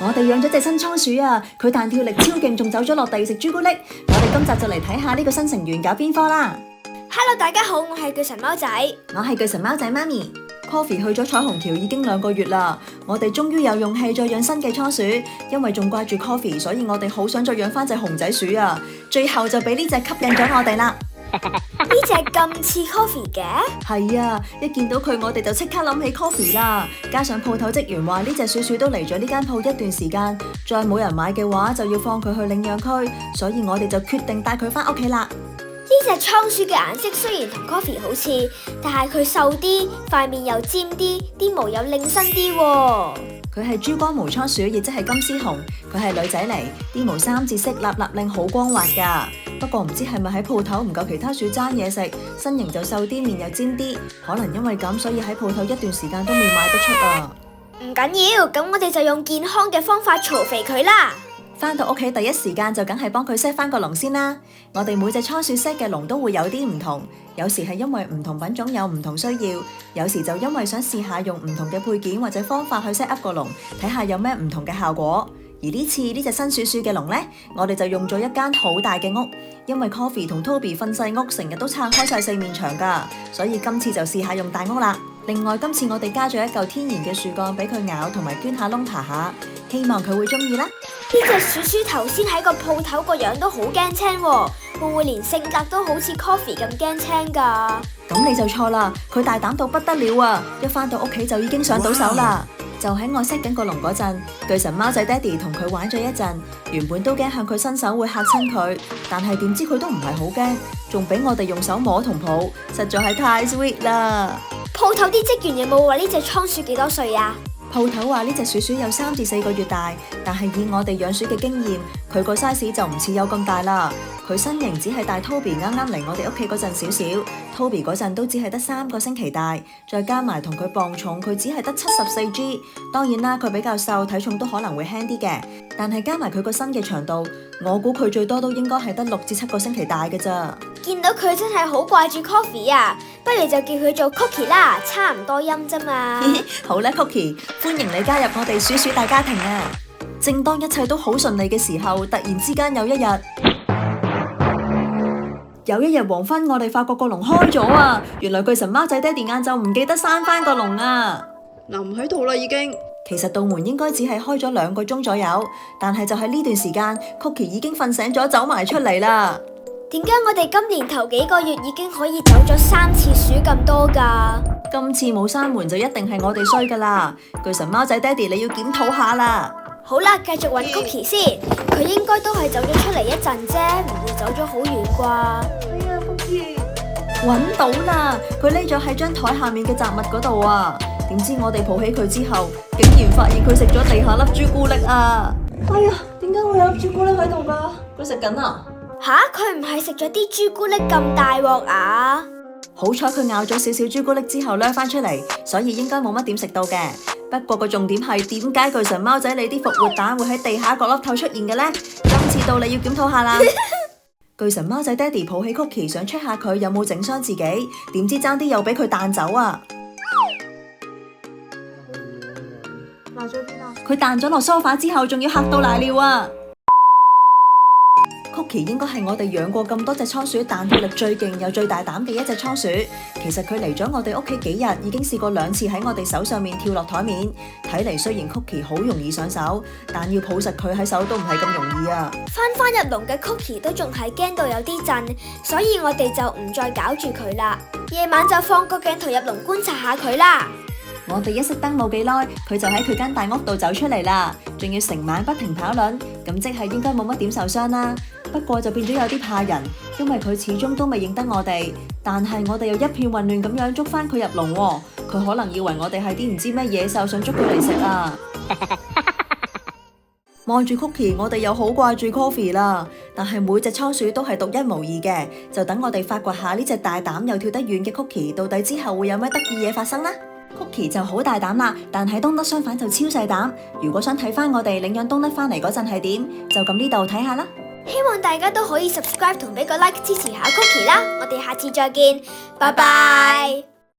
我哋養咗隻新倉鼠啊，佢彈跳力超勁，仲走咗落地食朱古力。我哋今集就嚟睇下呢個新成員搞邊科啦。Hello， 大家好，我係巨神貓仔。我係巨神貓仔媽咪。Coffee 去咗彩虹橋已經2個月啦，我哋終於有勇氣再養新嘅倉鼠，因為仲掛住 Coffee， 所以我哋好想再養翻隻熊仔鼠啊。最後就俾呢隻吸引咗我哋啦。呢隻咁似 Coffee 嘅？係啊，一見到佢我哋就即刻諗起 Coffee 啦。加上鋪頭職員話呢隻鼠鼠都嚟咗呢間鋪一段時間，再冇人買嘅話就要放佢去領養區，所以我哋就決定帶佢翻屋企啦。呢隻倉鼠嘅顏色雖然同 Coffee 好似，但係佢瘦啲，塊面又尖啲，啲毛又靚身啲喎。佢係珠光毛倉鼠，亦即係金絲熊。佢係女仔嚟，啲毛3節色，立立令，好光滑噶。不過唔知係咪喺鋪頭唔夠其他鼠爭嘢食，身形就瘦啲，面又尖啲，可能因為咁，所以喺鋪頭一段時間都未賣得出啊。唔緊要，咁我哋就用健康嘅方法嘈肥佢啦。返到屋企第一時間就梗係幫佢 set 翻個籠先啦。我哋每隻倉鼠 set 嘅籠都會有啲唔同，有時係因為唔同品種有唔同需要，有時就因為想試下用唔同嘅配件或者方法去 set up 個籠，睇下有咩唔同嘅效果。而呢次呢隻新鼠鼠嘅籠呢，我哋就用咗一間好大嘅屋，因為 Coffee 同 Toby 瞓細屋，成日都拆開晒4面牆㗎，所以今次就試下用大屋啦。另外今次我哋加咗一嚿天然嘅樹幹俾佢咬，同埋捐下窿爬下，希望佢會中意啦。呢隻鼠鼠頭先喺個鋪頭個樣都好驚青喎，會唔會連性格都好似 Coffee 咁驚青㗎？咁你就錯啦，佢大膽到不得了啊！一返到屋企就已經上到手啦。就喺我 set 緊個籠嗰陣，巨神貓仔爹哋同佢玩咗一陣，原本都驚向佢伸手會嚇親佢，但係點知佢都唔係好驚，仲俾我哋用手摸同抱，實在係太 sweet 啦！鋪頭啲職員有冇話呢隻倉鼠幾多歲啊？鋪頭話呢隻鼠鼠有3至4個月大，但係以我哋養鼠嘅經驗，佢個 size 就唔似有咁大啦。佢身形只係大 Toby 啱啱嚟我哋屋企嗰陣少少，Toby 嗰陣都只係得3個星期大，再加埋同佢磅重，佢只係得74G。當然啦，佢比較瘦，體重都可能會輕啲嘅，但係加埋佢個身嘅長度，我估佢最多都應該係得6至7個星期大嘅咋。見到佢真係好掛住 Coffee 啊，不如就叫佢做 Cookie 啦，差唔多音啫嘛。好啦 Cookie， 歡迎你加入我哋鼠鼠大家庭啊！正當一切都好順利嘅時候，突然之間有一日黃昏，我哋發覺個籠開咗啊！原來巨神貓仔爹哋晏晝唔記得閂翻個籠啊！嗱，唔喺度啦已經。其實道門應該只係開咗2個鐘左右，但係就喺呢段時間 Cookie 已經瞓醒咗，走埋出嚟啦。點解我哋今年頭幾個月已經可以走咗3次鼠咁多噶？今次冇閂門就一定係我哋衰噶啦！巨神貓仔爹哋，你要檢討下啦。好啦，繼續揾 Cookie 先，佢應該都係走咗出嚟一陣啫，唔會走咗好遠啩。係啊，Cookie，揾到啦！佢匿咗喺張台下面嘅雜物嗰度啊！點知我哋抱起佢之後，竟然發現佢食咗地下粒朱古力啊！哎呀，點解會有粒朱古力喺度噶？佢食緊啊！吓，佢唔係食咗啲朱古力咁大鑊啊？好彩佢咬咗少少朱古力之後掠翻出嚟，所以應該冇乜點食到嘅。不過個重點係點解巨神貓仔你啲復活蛋會喺地下角落頭出現嘅呢？今次到你要檢討下啦。巨神貓仔爹哋抱起 Cookie 想 check 下佢有冇整傷自己，點知爭啲又俾佢彈走啊！賴咗邊啊？佢彈咗落梳化之後，仲要嚇到瀨尿啊！Cookie 應該係我哋養過咁多隻倉鼠彈跳力最勁又最大膽嘅一隻倉鼠。其實佢嚟咗我哋屋企幾日，已經試過2次喺我哋手上面跳落台面。睇嚟雖然 Cookie 好容易上手，但要抱實佢喺手都唔係咁容易啊！翻入籠嘅 Cookie 都仲係驚到有啲震，所以我哋就唔再搞住佢啦。夜晚就放個鏡頭入籠觀察下佢啦。我哋一熄燈冇幾耐，佢就喺佢間大屋度走出嚟啦，仲要成晚不停跑輪，咁即係應該冇乜點受傷啦。不過就變咗有啲怕人，因為佢始終都未認得我哋，但係我哋又一片混亂咁樣捉翻佢入籠喎，佢可能以為我哋係啲唔知咩野獸，想捉佢嚟食啊！望住 Cookie， 我哋又好掛住 Coffee 啦。但係每隻倉鼠都係獨一無二嘅，就等我哋發掘下呢隻大膽又跳得遠嘅 Cookie， 到底之後會有咩得意嘢發生啦？Cookie 就好大膽啦，但係東德相反就超細膽。如果想睇翻我哋領養東德翻嚟嗰陣係點，就咁呢度睇下啦。希望大家都可以 subscribe 同俾個 like 支持下 Cookie 啦。我哋下次再見，拜拜。